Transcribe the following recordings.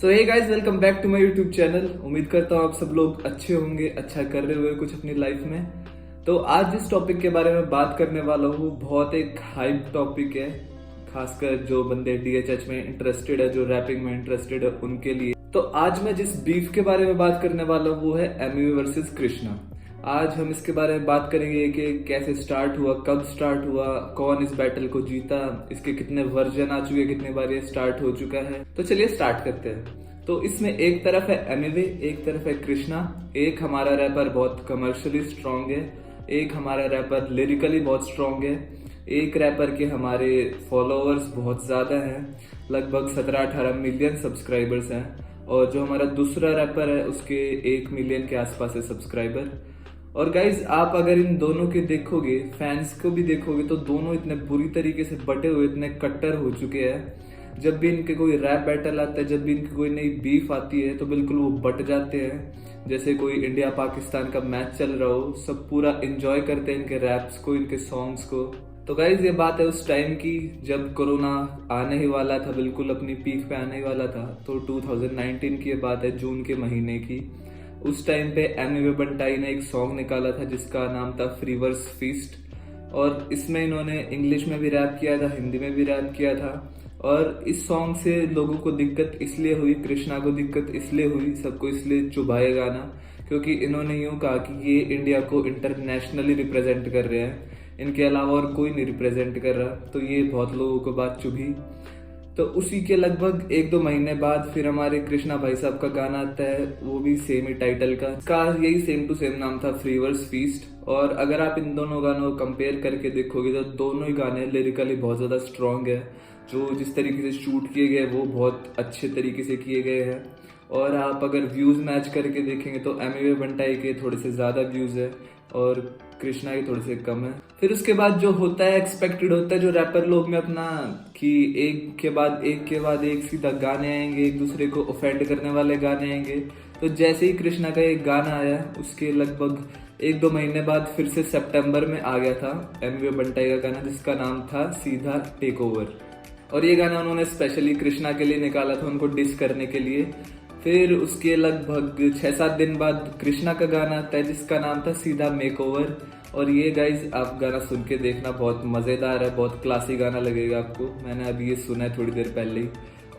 So hey guys, welcome back to my YouTube channel. उम्मीद करता हूँ आप सब लोग अच्छे होंगे, अच्छा कर रहे हुए कुछ अपनी लाइफ में। तो आज जिस टॉपिक के बारे में बात करने वाला हूँ बहुत एक हाइप टॉपिक है, खासकर जो बंदे डीएचएच में इंटरेस्टेड है, जो रैपिंग में इंटरेस्टेड है उनके लिए। तो आज मैं जिस बीफ के बारे में बात करने वाला हूँ वो है एमिवे वर्सेस कृष्णा। आज हम इसके बारे में बात करेंगे कि कैसे स्टार्ट हुआ, कब स्टार्ट हुआ, कौन इस बैटल को जीता, इसके कितने वर्जन आ चुके, कितने बार ये स्टार्ट हो चुका है। तो चलिए स्टार्ट करते हैं। तो इसमें एक तरफ है एमिवे, एक तरफ है कृष्णा। एक हमारा रैपर बहुत कमर्शियली स्ट्रांग है, एक हमारा रैपर लिरिकली बहुत स्ट्रांग है, एक रैपर के हमारे फॉलोअर्स बहुत ज्यादा हैं, लगभग 17-18 मिलियन सब्सक्राइबर्स हैं, और जो हमारा दूसरा रैपर है उसके 1 मिलियन के आसपास है सब्सक्राइबर। और गाइज आप अगर इन दोनों के देखोगे, फैंस को भी देखोगे, तो दोनों इतने बुरी तरीके से बटे हुए, इतने कट्टर हो चुके हैं। जब भी इनके कोई रैप बैटल आता है, जब भी इनकी कोई नई बीफ आती है, तो बिल्कुल वो बट जाते हैं जैसे कोई इंडिया पाकिस्तान का मैच चल रहा हो। सब पूरा एंजॉय करते हैं इनके रैप्स को, इनके सॉन्ग्स को। तो गाइज ये बात है उस टाइम की जब कोरोना आने ही वाला था, बिल्कुल अपनी पीक पे आने ही वाला था। तो 2019 की ये बात है, जून के महीने की। उस टाइम पे एमिवे बंटाई ने एक सॉन्ग निकाला था जिसका नाम था फ्रीवर्स फीस्ट, और इसमें इन्होंने इंग्लिश में भी रैप किया था, हिंदी में भी रैप किया था। और इस सॉन्ग से लोगों को दिक्कत इसलिए हुई, कृष्णा को दिक्कत इसलिए हुई, सबको इसलिए चुभाए गाना, क्योंकि इन्होंने यूं कहा कि ये इंडिया को इंटरनेशनली रिप्रेजेंट कर रहे हैं, इनके अलावा और कोई नहीं रिप्रेजेंट कर रहा। तो ये बहुत लोगों को बात चुभी। तो उसी के लगभग 1-2 महीने बाद फिर हमारे कृष्णा भाई साहब का गाना आता है, वो भी सेम ही टाइटल का यही सेम टू सेम नाम था, फ्रीवर्स फीस्ट। और अगर आप इन दोनों गानों को कंपेयर करके देखोगे तो दोनों ही गाने लिरिकली बहुत ज्यादा स्ट्रांग है। जो जिस तरीके से शूट किए गए वो बहुत अच्छे तरीके से किए गए हैं। और आप अगर व्यूज मैच करके देखेंगे तो एमिवे बंटाई के थोड़े से ज्यादा व्यूज है और कृष्णा के थोड़े से कम है। फिर उसके बाद जो होता है, एक्सपेक्टेड होता है जो रैपर लोग में अपना, कि एक के बाद एक सीधा गाने आएंगे, एक दूसरे को ऑफेंड करने वाले गाने आएंगे। तो जैसे ही कृष्णा का एक गाना आया, उसके लगभग 1-2 महीने बाद फिर से सितंबर में आ गया था एमिवे बंटाई का गाना, जिसका नाम था सीधा टेक ओवर। और ये गाना उन्होंने स्पेशली कृष्णा के लिए निकाला था, उनको डिस करने के लिए। फिर उसके लगभग 6-7 दिन बाद कृष्णा का गाना आता है जिसका नाम था सीधा मेकओवर। और ये गाइज आप गाना सुन के देखना, बहुत मजेदार है, बहुत क्लासी गाना लगेगा आपको। मैंने अभी ये सुना है थोड़ी देर पहले ही।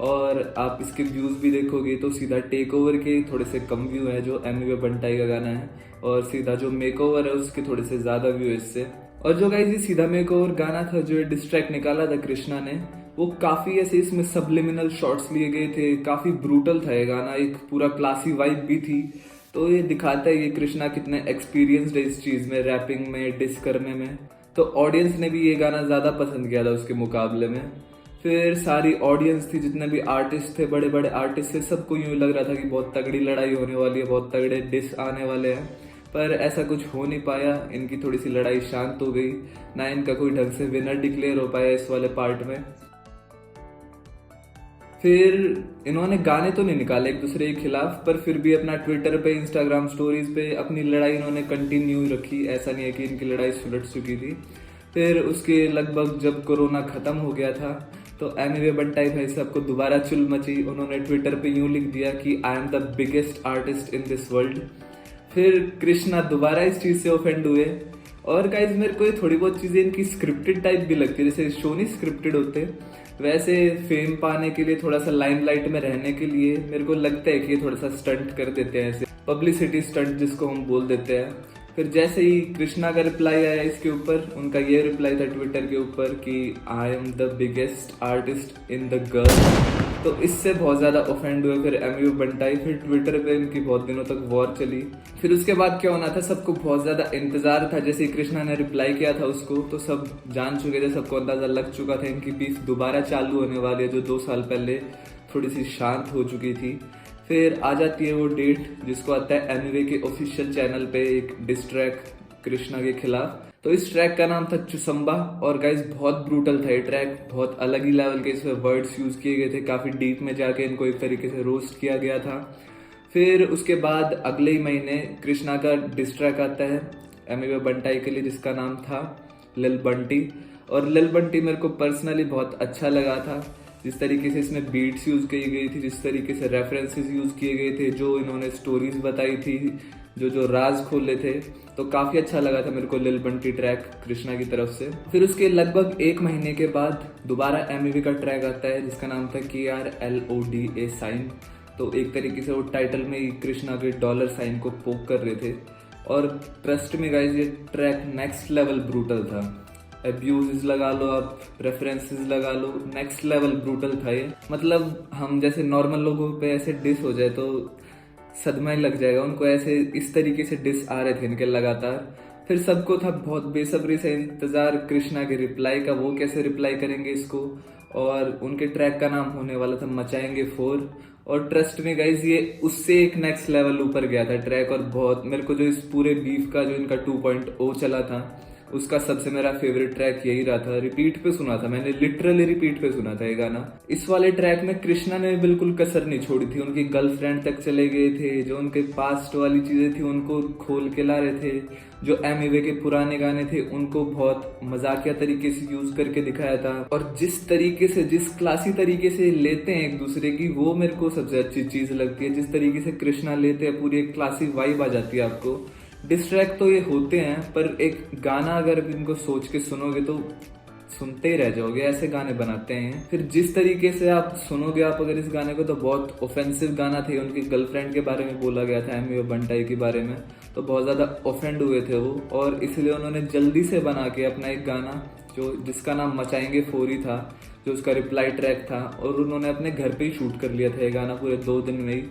और आप इसके व्यूज भी देखोगे तो सीधा टेक ओवर के थोड़े से कम व्यू है जो एमिवे बंटाई का गाना है, और सीधा जो मेकओवर है उसके थोड़े से ज्यादा व्यू है इससे। और जो गाइज ये सीधा मेकओवर गाना था, जो डिस्ट्रैक्ट निकाला था कृष्णा ने, वो काफी ऐसे इसमें सबलिमिनल शॉट्स लिए गए थे, काफी ब्रूटल था ये गाना, एक पूरा क्लासी वाइब भी थी। तो ये दिखाता है ये कृष्णा कितने एक्सपीरियंस्ड है इस चीज में, रैपिंग में, डिस करने में। तो ऑडियंस ने भी ये गाना ज्यादा पसंद किया था उसके मुकाबले में। फिर सारी ऑडियंस थी, जितने भी आर्टिस्ट थे, बड़े बड़े आर्टिस्ट थे, सबको यूं लग रहा था कि बहुत तगड़ी लड़ाई होने वाली है, बहुत तगड़े डिस आने वाले हैं। पर ऐसा कुछ हो नहीं पाया, इनकी थोड़ी सी लड़ाई शांत हो गई, ना इनका कोई ढंग से विनर डिक्लेयर हो पाया इस वाले पार्ट में। फिर इन्होंने गाने तो नहीं निकाले एक दूसरे के खिलाफ, पर फिर भी अपना ट्विटर पे, इंस्टाग्राम स्टोरीज पे अपनी लड़ाई इन्होंने कंटिन्यू रखी। ऐसा नहीं है कि इनकी लड़ाई सुलट चुकी थी। फिर उसके लगभग जब कोरोना खत्म हो गया था तो एमिवे बंटाई भाई साहब को दोबारा चुल मची। उन्होंने ट्विटर पे यूं लिख दिया कि I am the biggest artist in this world. फिर कृष्णा दोबारा इस चीज से ऑफेंड हुए। और गाइज मेरे को ये थोड़ी बहुत चीजें इनकी स्क्रिप्टेड टाइप भी लगती है, जैसे शो नहीं स्क्रिप्टेड होते, वैसे फेम पाने के लिए, थोड़ा सा लाइमलाइट में रहने के लिए मेरे को लगता है कि ये थोड़ा सा स्टंट कर देते हैं, ऐसे पब्लिसिटी स्टंट जिसको हम बोल देते हैं। फिर जैसे ही कृष्णा का रिप्लाई आया इसके ऊपर, उनका ये रिप्लाई था ट्विटर के ऊपर कि I am the biggest artist in the girl. तो इससे बहुत ज्यादा ऑफेंड हुए फिर एमिवे बंटाई। फिर ट्विटर पे इनकी बहुत दिनों तक वॉर चली। फिर उसके बाद क्या होना था, सबको बहुत ज्यादा इंतजार था। जैसे कृष्णा ने रिप्लाई किया था उसको, तो सब जान चुके थे, सबको अंदाजा लग चुका था इनकी बीफ दोबारा चालू होने वाली है, जो 2 साल पहले थोड़ी सी शांत हो चुकी थी। फिर आ जाती है वो डेट जिसको आता है एमिवे के ऑफिशियल चैनल पे एक डिस ट्रैक कृष्णा के खिलाफ। तो इस ट्रैक का नाम था चुसंबा। और गाइज बहुत ब्रूटल था ये ट्रैक, बहुत अलग ही लेवल के इसमें वर्ड्स यूज किए गए थे, काफी डीप में जाके इनको एक तरीके से रोस्ट किया गया था। फिर उसके बाद अगले ही महीने कृष्णा का डिस ट्रैक आता है एमिवे बंटाई के लिए, जिसका नाम था लिल बंटी। और लिल बंटी मेरे को पर्सनली बहुत अच्छा लगा था। जिस तरीके से इसमें बीट्स यूज की गई थी, जिस तरीके से रेफरेंसेस यूज किए गए थे, जो इन्होंने स्टोरीज बताई थी, जो जो राज खोले थे, तो काफी अच्छा लगा था मेरे को लिल बंटी ट्रैक कृष्णा की तरफ से। फिर उसके लगभग 1 महीने के बाद दोबारा एमवीवी का ट्रैक आता है जिसका नाम था KRLODA साइन। तो एक तरीके से वो टाइटल में ही कृष्णा के डॉलर साइन को पोक कर रहे थे। और ट्रस्ट में गाइस ये ट्रैक नेक्स्ट लेवल ब्रूटल था। अब्यूज लगा लो आप, रेफरेंसेस लगा लो, नेक्स्ट लेवल ब्रूटल था ये। मतलब हम जैसे नॉर्मल लोगों पे ऐसे डिस हो जाए तो सदमा ही लग जाएगा उनको, ऐसे इस तरीके से डिस आ रहे थे इनके लगातार। फिर सबको था बहुत बेसब्री से इंतजार कृष्णा के रिप्लाई का, वो कैसे रिप्लाई करेंगे इसको। और उनके ट्रैक का नाम होने वाला था मचाएंगे 4। और ट्रस्ट में गाइज ये उससे एक नेक्स्ट लेवल ऊपर गया था ट्रैक। और बहुत मेरे को जो इस पूरे बीफ का जो इनका 2.0 चला था उसका सबसे मेरा फेवरेट ट्रैक यही रहा था। रिपीट पे सुना था मैंने, लिटरली रिपीट पे सुना था ये गाना। इस वाले ट्रैक में कृष्णा ने बिल्कुल कसर नहीं छोड़ी थी, उनकी गर्लफ्रेंड तक चले गए थे, जो उनके पास्ट वाली चीजें थी उनको खोल के ला रहे थे। जो एमवे के पुराने गाने थे उनको बहुत मजाकिया तरीके से यूज करके दिखाया था। और जिस तरीके से, जिस क्लासी तरीके से लेते हैं एक दूसरे की, वो मेरे को सबसे अच्छी चीज लगती है। जिस तरीके से कृष्णा लेते हैं पूरी एक क्लासी वाइब आ जाती है आपको। डिस्ट्रैक्ट तो ये होते हैं पर एक गाना अगर इनको सोच के सुनोगे तो सुनते ही रह जाओगे, ऐसे गाने बनाते हैं। फिर जिस तरीके से आप सुनोगे आप अगर इस गाने को, तो बहुत ऑफेंसिव गाना थे। उनकी गर्लफ्रेंड के बारे में बोला गया था एमवी बंटाई के बारे में, तो बहुत ज्यादा ऑफेंड हुए थे वो। और इसलिए उन्होंने जल्दी से बना के अपना एक गाना जो जिसका नाम मचाएंगे 4 ही था, जो उसका रिप्लाई ट्रैक था, और उन्होंने अपने घर पे ही शूट कर लिया था ये गाना पूरे 2 दिन में ही।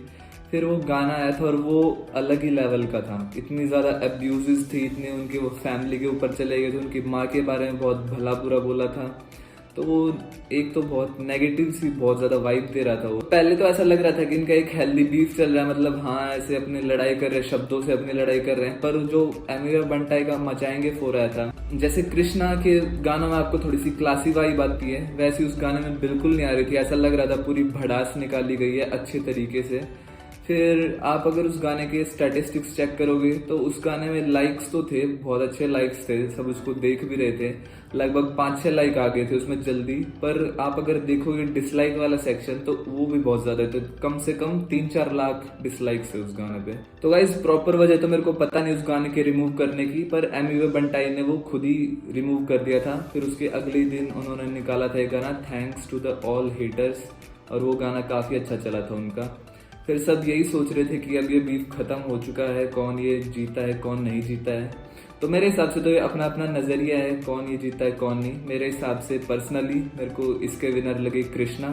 फिर वो गाना आया था और वो अलग ही लेवल का था। इतनी ज्यादा अब्यूजेस थी, इतने उनके वो फैमिली के ऊपर चले गए थे, उनकी माँ के बारे में बहुत भला बुरा बोला था। तो वो एक तो बहुत नेगेटिव सी बहुत ज्यादा वाइब दे रहा था वो। पहले तो ऐसा लग रहा था कि इनका एक हेल्दी बीफ चल रहा है, मतलब हाँ ऐसे अपनी लड़ाई कर रहे हैं, शब्दों से अपनी लड़ाई कर रहे हैं। पर जो एमवी बंटाई का मचाएंगे 4 आया था, जैसे कृष्णा के गानों में आपको थोड़ी सी क्लासी वाइब आती है, वैसी उस गाने में बिल्कुल नहीं आ रही थी। ऐसा लग रहा था पूरी भड़ास निकाली गई है अच्छे तरीके से। फिर आप अगर उस गाने के स्टैटिस्टिक्स चेक करोगे तो उस गाने में लाइक्स तो थे, बहुत अच्छे लाइक्स थे, सब उसको देख भी रहे थे। लगभग 5-6 लाइक आ गए थे उसमें जल्दी। पर आप अगर देखोगे डिसलाइक वाला सेक्शन तो वो भी बहुत ज्यादा थे, कम से कम 3-4 लाख डिसलाइक्स है उस गाने पे। तो गाइस प्रॉपर वजह तो मेरे को पता नहीं उस गाने के रिमूव करने की, पर एमवी बंटाई ने वो खुद ही रिमूव कर दिया था। फिर उसके अगले दिन उन्होंने निकाला था एक गाना thanks to the all haters, और वो गाना काफी अच्छा चला था उनका। फिर सब यही सोच रहे थे कि अब ये बीफ खत्म हो चुका है, कौन ये जीता है कौन नहीं जीता है। तो मेरे हिसाब से तो ये अपना अपना नजरिया है कौन ये जीता है कौन नहीं। मेरे हिसाब से पर्सनली मेरे को इसके विनर लगे कृष्णा,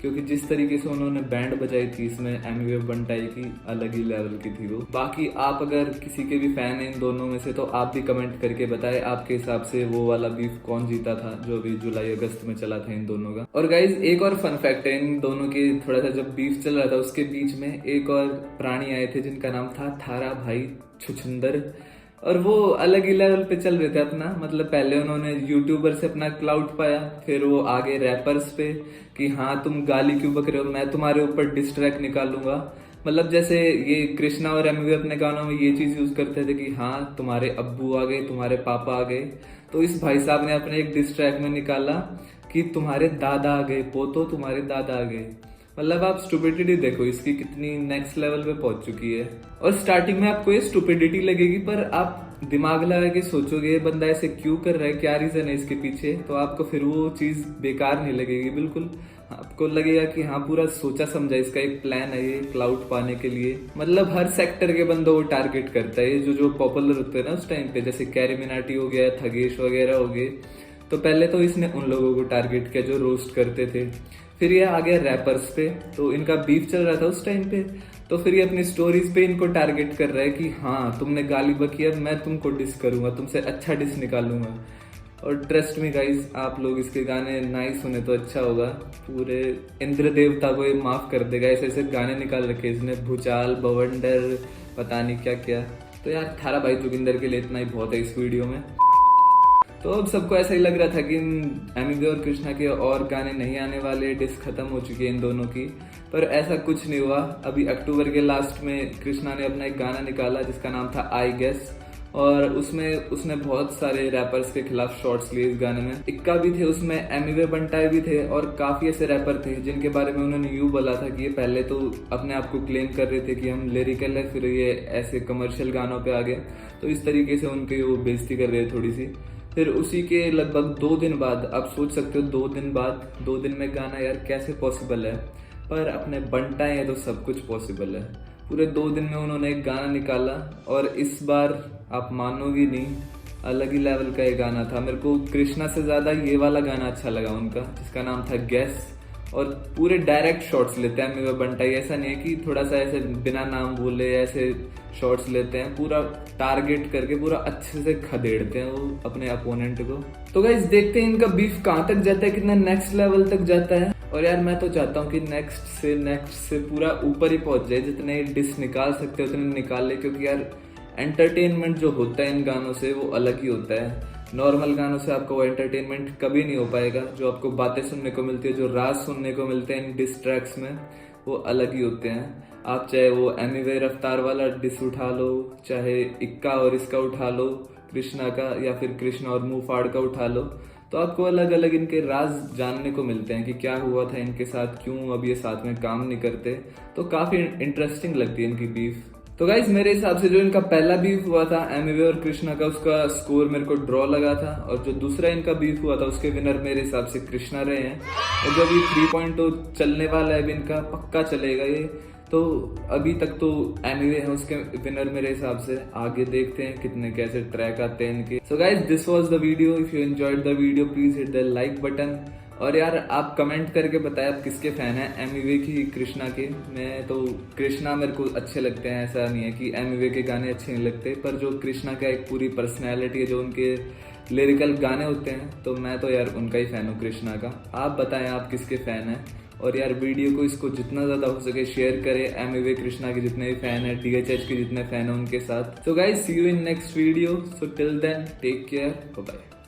क्योंकि जिस तरीके से उन्होंने बैंड बजाई थी इसमें एमवी बंटाई की, अलग ही लेवल की थी वो। बाकी आप अगर किसी के भी फैन हैं इन दोनों में से तो आप भी कमेंट करके बताएं आपके हिसाब से वो वाला बीफ कौन जीता था जो अभी जुलाई अगस्त में चला था इन दोनों का। और गाइज एक और फन फैक्ट है इन दोनों के, थोड़ा सा जब बीफ चल रहा था उसके बीच में एक और प्राणी आए थे जिनका नाम था थारा भाई छुछुंदर। और वो अलग ही लेवल पे चल रहे थे अपना, मतलब पहले उन्होंने यूट्यूबर से अपना क्लाउड पाया, फिर वो आगे रैपर्स पे कि हाँ तुम गाली क्यों बक रहे हो, मैं तुम्हारे ऊपर डिस ट्रैक निकालूंगा। मतलब जैसे ये कृष्णा और एमवी अपने गानों में ये चीज यूज करते थे कि हाँ तुम्हारे अब्बू आ गए, तुम्हारे पापा आ गए। तो इस भाई साहब ने अपने एक डिस ट्रैक में निकाला कि तुम्हारे दादा आ गए, पोतो तुम्हारे दादा आ गए। मतलब आप स्टुपिडिटी देखो इसकी कितनी नेक्स्ट लेवल पे पहुंच चुकी है। और स्टार्टिंग में आपको ये स्टुपिडिटी लगेगी, पर आप दिमाग लगा के सोचोगे ये बंदा ऐसे क्यों कर रहा है, क्या रीजन है इसके पीछे, तो आपको फिर वो चीज बेकार नहीं लगेगी बिल्कुल। आपको लगेगा कि हाँ पूरा सोचा समझा इसका एक प्लान है ये क्लाउड पाने के लिए। मतलब हर सेक्टर के बंदों को टारगेट करता है, जो जो पॉपुलर होते हैं ना उस टाइम पे, जैसे कैरी मिनाटी हो गया, थगेश वगैरह हो गए। तो पहले तो इसने उन लोगों को टारगेट किया जो रोस्ट करते थे। फिर ये आ गया रैपर्स पे, तो इनका बीफ चल रहा था उस टाइम पे, तो फिर ये अपनी स्टोरीज पे इनको टारगेट कर रहा है कि हाँ तुमने गाली बकी है, मैं तुमको डिस करूंगा, तुमसे अच्छा डिस निकालूंगा। और ट्रस्ट में गाइज आप लोग इसके गाने नहीं सुने तो अच्छा होगा, पूरे इंद्र देवता को ये माफ कर देगा। ऐसे ऐसे गाने निकाल रखे इसने, भूचाल, बवंडर, पता नहीं क्या क्या। तो यार थारा भाई जोगिंदर के लिए इतना ही बहुत है इस वीडियो में। तो अब सबको ऐसा ही लग रहा था कि एमवी और कृष्णा के और गाने नहीं आने वाले, डिस्क खत्म हो चुकी है इन दोनों की, पर ऐसा कुछ नहीं हुआ। अभी अक्टूबर के लास्ट में कृष्णा ने अपना एक गाना निकाला जिसका नाम था आई गेस, और उसमें उसने बहुत सारे रैपर्स के खिलाफ शॉट्स लिए इस गाने में। इक्का भी थे उसमें, एमिवे बंटाई भी थे और काफी ऐसे रैपर थे जिनके बारे में उन्होंने यूं बोला था कि ये पहले तो अपने आप को क्लेम कर रहे थे कि हम लिरिकल है, फिर ये ऐसे कमर्शियल गानों पे आ गए, तो इस तरीके से उनकी वो बेइज्जती कर रहे थे थोड़ी सी। फिर उसी के लगभग 2 दिन बाद, आप सोच सकते हो 2 दिन बाद, 2 दिन में गाना, यार कैसे पॉसिबल है, पर अपने बंटाई है तो सब कुछ पॉसिबल है। पूरे 2 दिन में उन्होंने एक गाना निकाला और इस बार आप मानोगे नहीं, अलग ही लेवल का ये गाना था। मेरे को कृष्णा से ज्यादा ये वाला गाना अच्छा लगा उनका, जिसका नाम था गैस। और पूरे डायरेक्ट शॉट्स लेते हैं एमिवे बंटाई, ऐसा नहीं है कि थोड़ा सा ऐसे बिना नाम बोले ऐसे शॉट्स लेते हैं, पूरा टारगेट करके पूरा अच्छे से खदेड़ते हैं वो अपने अपोनेंट को। तो गाइस देखते हैं इनका बीफ कहाँ तक जाता है, कितना नेक्स्ट लेवल तक जाता है। और यार मैं तो चाहता हूँ कि नेक्स्ट से पूरा ऊपर ही पहुंच जाए, जितने डिस निकाल सकते हैं उतने निकाल ले, क्योंकि यार एंटरटेनमेंट जो होता है इन गानों से वो अलग ही होता है। नॉर्मल गानों से आपको वो एंटरटेनमेंट कभी नहीं हो पाएगा। जो आपको बातें सुनने को मिलती है, जो राज सुनने को मिलते हैं इन डिस ट्रैक्स में, वो अलग ही होते हैं। आप चाहे वो एमिवे रफ्तार वाला डिस उठा लो, चाहे इक्का और इसका उठा लो कृष्णा का, या फिर कृष्णा और मुंह फाड़ का उठा लो, तो आपको अलग अलग इनके राज जानने को मिलते हैं कि क्या हुआ था इनके साथ, क्यों अब ये साथ में काम नहीं करते। तो काफी इंटरेस्टिंग लगती है इनकी बीफ। तो गाइज मेरे हिसाब से जो इनका पहला बीफ हुआ था एमिवे और कृष्णा का, उसका स्कोर मेरे को ड्रॉ लगा था। और जो दूसरा इनका बीफ हुआ था उसके विनर मेरे हिसाब से कृष्णा रहे हैं। और जो अभी 3.0 चलने वाला है अभी इनका, पक्का चलेगा ये, तो अभी तक तो एमिवे है उसके विनर मेरे हिसाब से। आगे देखते हैं कितने कैसे ट्रैक आते हैं इनके। So guys this was the video. If you enjoyed the video please hit the like button. और यार आप कमेंट करके बताएं आप किसके फैन हैं, एमिवे की कृष्णा के। मैं तो कृष्णा मेरे को अच्छे लगते हैं, ऐसा नहीं है कि एमिवे के गाने अच्छे नहीं लगते, पर जो कृष्णा का एक पूरी पर्सनैलिटी है, जो उनके लिरिकल गाने होते हैं, तो मैं तो यार उनका ही फैन हूँ कृष्णा का। आप बताएं आप किसके फैन हैं। और यार वीडियो को इसको जितना ज्यादा हो सके शेयर करें एमिवे कृष्णा के जितने भी फैन है, DHH के जितने फैन है उनके साथ। So guys see you in next video. So till then take care, bye bye.